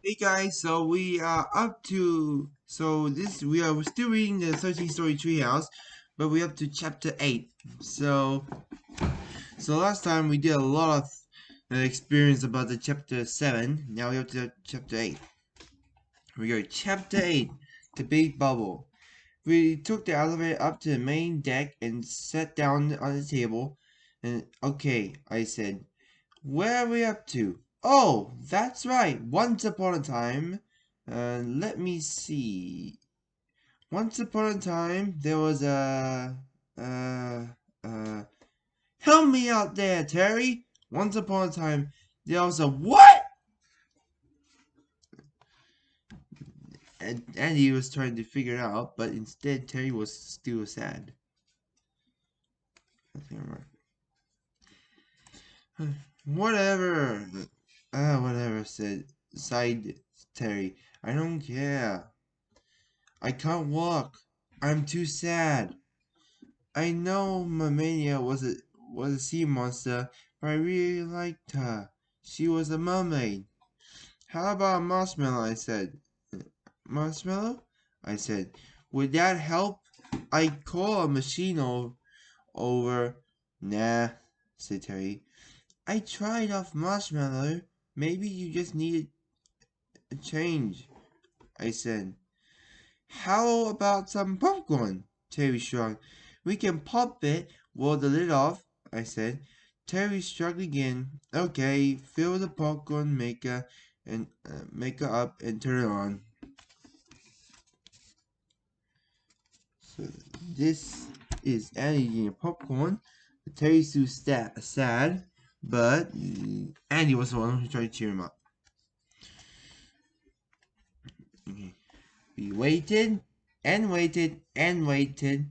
Hey guys, so we are up to we are still reading the 13 story treehouse, but we're up to chapter 8. So last time we did a lot of experience about the chapter 7. Now we're up to chapter 8. We go chapter 8, the big bubble. We took the elevator up to the main deck and sat down on the table. And okay, I said, where are we up to? Oh, that's right. Once upon a time. Let me see. Once upon a time, there was uh, uh, help me out there, Terry. Once upon a time, there was a what? And Andy was trying to figure it out, but instead Terry was still sad. I think I'm right. Whatever. Whatever, sighed Terry. I don't care. I can't walk. I'm too sad. I know Mamania was a sea monster, but I really liked her. She was a mermaid. How about Marshmallow? I said. Marshmallow? I said. Would that help? I call a machine over. Nah, said Terry. I tried off Marshmallow. Maybe you just needed a change, I said. How about some popcorn? Terry shrugged. We can pop it, roll the lid off, I said. Terry shrugged again. Okay, fill the popcorn maker and maker up and turn it on. So this is Annie eating popcorn. Terry's too sad, but Andy was the one who tried to cheer him up. Okay. We waited and waited and waited.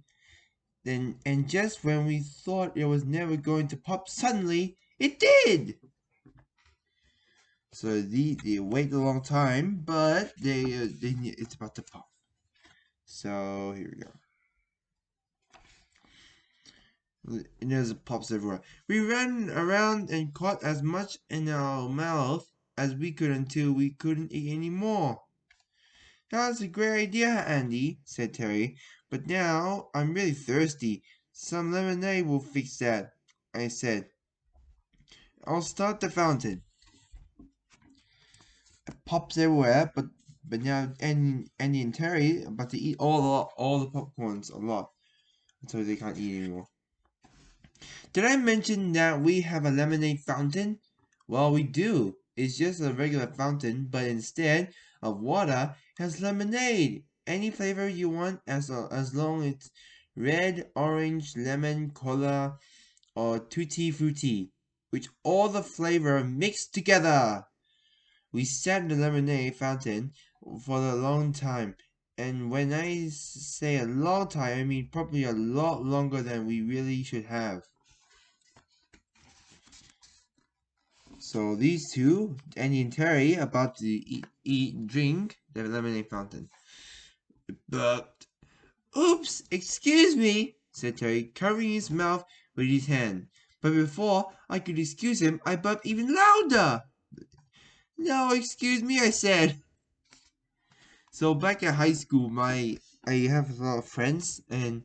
Then, and just when we thought it was never going to pop, suddenly it did. So they wait a long time, but it's about to pop. So here we go. And there's pops everywhere. We ran around and caught as much in our mouth as we could until we couldn't eat any more. That's a great idea, Andy, said Terry. But now I'm really thirsty. Some lemonade will fix that, I said. I'll start the fountain. Pops everywhere, but now Andy and Terry are about to eat all the popcorns a lot until they can't eat anymore. Did I mention that we have a lemonade fountain? Well, we do. It's just a regular fountain, but instead of water, it has lemonade. Any flavor you want, as long as it's red, orange, lemon, cola, or tutti frutti, which all the flavor mixed together. We sat in the lemonade fountain for a long time, and when I say a long time, I mean probably a lot longer than we really should have. So these two, Andy and Terry, about to drink the lemonade fountain. But, oops, excuse me, said Terry, covering his mouth with his hand. But before I could excuse him, I burped even louder. No, excuse me, I said. So back at high school, I have a lot of friends, and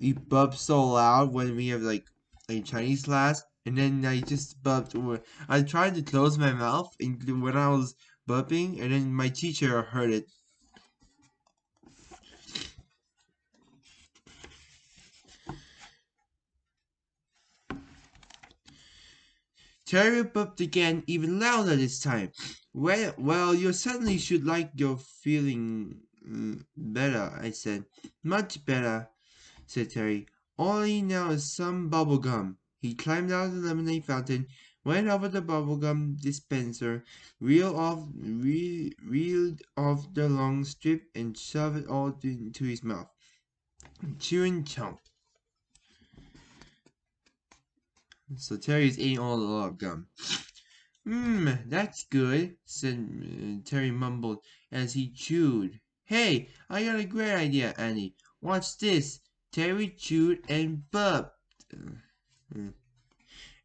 we burp so loud when we have like a Chinese class, and then I just burped. I tried to close my mouth when I was burping, and then my teacher heard it. Terry burped again, even louder this time. Well, you certainly should like your feeling better, I said. Much better, said Terry. All I need now is some bubble gum. He climbed out of the lemonade fountain, went over the bubblegum dispenser, reeled off the long strip, and shoved it all into his mouth. Chew and chomp. So Terry's eating all the gum. That's good, said Terry mumbled as he chewed. Hey, I got a great idea, Annie. Watch this. Terry chewed and burped.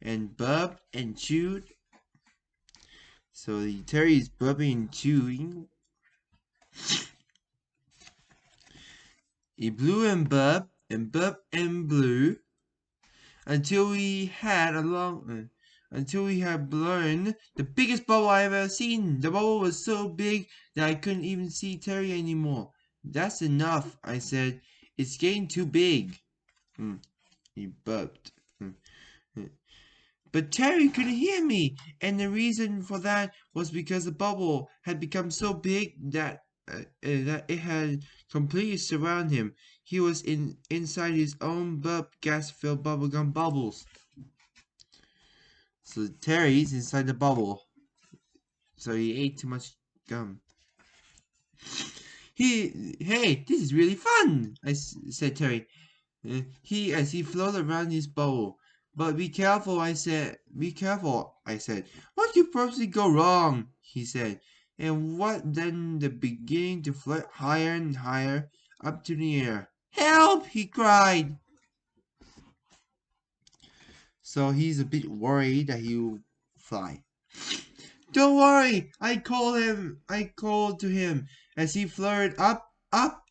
And burped and chewed. So Terry is burping and chewing. He blew and burped and blew until until we had blown the biggest bubble I ever seen. The bubble was so big that I couldn't even see Terry anymore. That's enough, I said. It's getting too big. He burped. But Terry couldn't hear me, and the reason for that was because the bubble had become so big that it had completely surrounded him. He was inside his own burp gas-filled bubblegum bubbles. So Terry's inside the bubble. So he ate too much gum. Hey, this is really fun, said Terry. As he floated around his bowl. But be careful, I said. Be careful, I said. What could possibly go wrong? He said. And what then the beginning to float higher and higher up to the air. Help! He cried. So he's a bit worried that he'll fly. Don't worry, I called to him as he fluttered up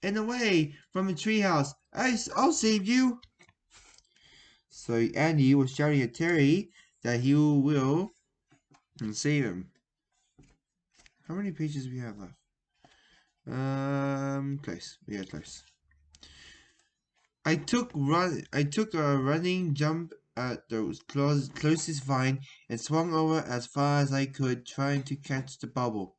and away from the treehouse. I'll save you. So Andy was shouting at Terry that he will save him. How many pages do we have left? Close. We are close. I took a running jump at the closest vine and swung over as far as I could, trying to catch the bubble.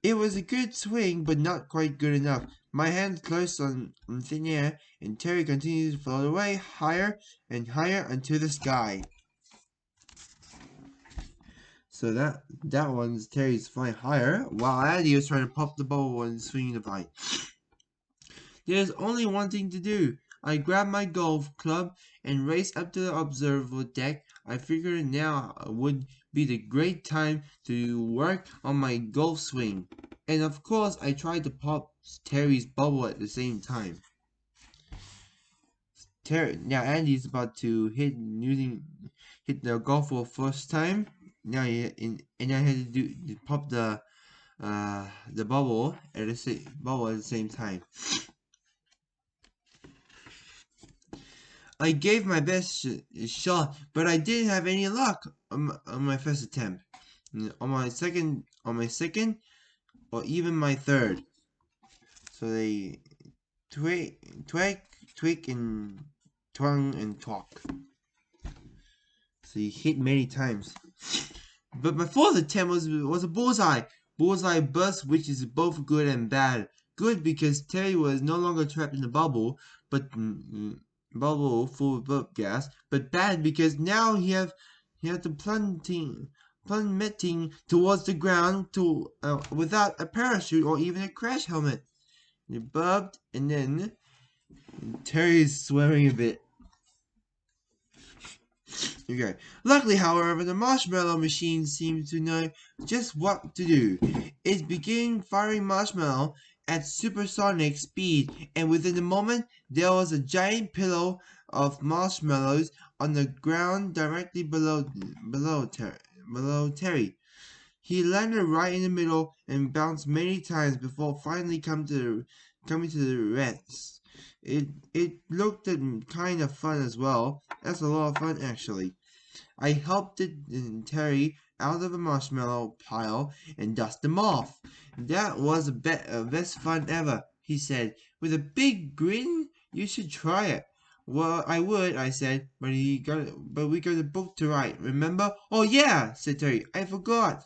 It was a good swing, but not quite good enough. My hand closed on thin air, and Terry continued to float away higher and higher into the sky. So that one's Terry's flying higher, while Andy was trying to pop the bubble and swing the vine. There's only one thing to do. I grabbed my golf club and raced up to the observable deck. I figured now would be the great time to work on my golf swing. And of course, I tried to pop Terry's bubble at the same time. Now Andy's about to hit the golf ball first time. Now and I had to pop the bubble at the same time. I gave my best shot, but I didn't have any luck on my first attempt. On my second, or even my third. So they twig, and twang and talk. So he hit many times. But my fourth attempt was a bullseye. Bullseye burst, which is both good and bad. Good because Terry was no longer trapped in the bubble, but bubble full of burp gas. But bad because now he had to plummeting towards the ground without a parachute or even a crash helmet. He burped, and then Terry's swearing a bit. Okay. Luckily, however, the marshmallow machine seemed to know just what to do. It began firing marshmallow at supersonic speed, and within a moment, there was a giant pillow of marshmallows on the ground directly below Terry. He landed right in the middle and bounced many times before finally coming to the rest. It looked kind of fun as well. That's a lot of fun actually. I helped Terry out of the marshmallow pile and dust them off. That was the best fun ever, he said, with a big grin. You should try it. Well, I would, I said, but we got a book to write, remember? Oh yeah, said Terry, I forgot.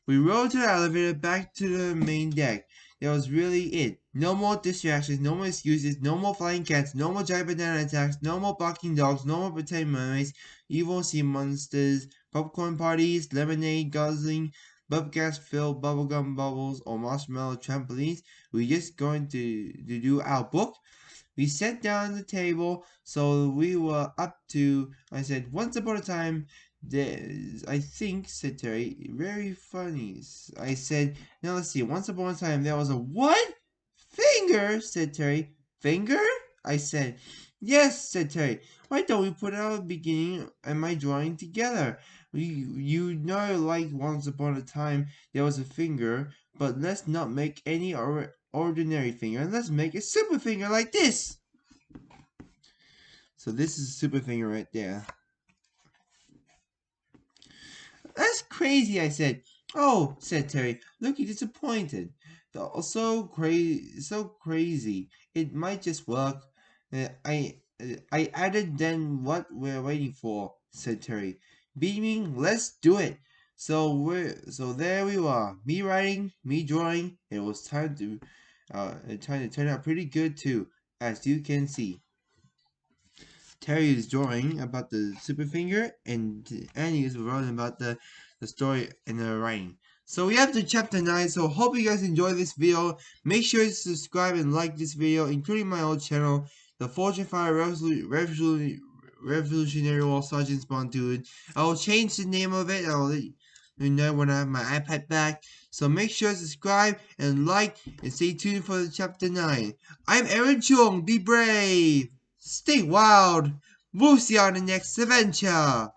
We rode to the elevator back to the main deck. That was really it. No more distractions, no more excuses, no more flying cats, no more giant banana attacks, no more barking dogs, no more pretend mermaids, evil sea monsters, popcorn parties, lemonade guzzling, gas filled bubblegum bubbles, or marshmallow trampolines. We're just going to do our book. We sat down at the table, so we were up to, I said, once upon a time, I think, said Terry, very funny. I said, now let's see, once upon a time there was a what? Finger, said Terry. Finger? I said. Yes, said Terry. Why don't we put our beginning and my drawing together? You know, like once upon a time there was a finger, but let's not make any ordinary finger. Let's make a super finger like this. So this is a super finger right there. That's crazy, I said. Oh, said Terry, looking disappointed. So crazy. It might just work. I added then what we're waiting for, said Terry. Beaming, let's do it. So there we are. Me writing, me drawing. It was time to turn out pretty good too, as you can see. Terry is drawing about the super finger, and Annie is writing about the story and the writing. So we have to chapter 9, so hope you guys enjoy this video. Make sure to subscribe and like this video, including my old channel, the Fortune 5 Revolutionary War Sergeant Spawn Dude. I will change the name of it. I'll let you know when I have my iPad back. So make sure to subscribe and like and stay tuned for the chapter 9. I'm Aaron Chung. Be brave. Stay wild. We'll see you on the next adventure.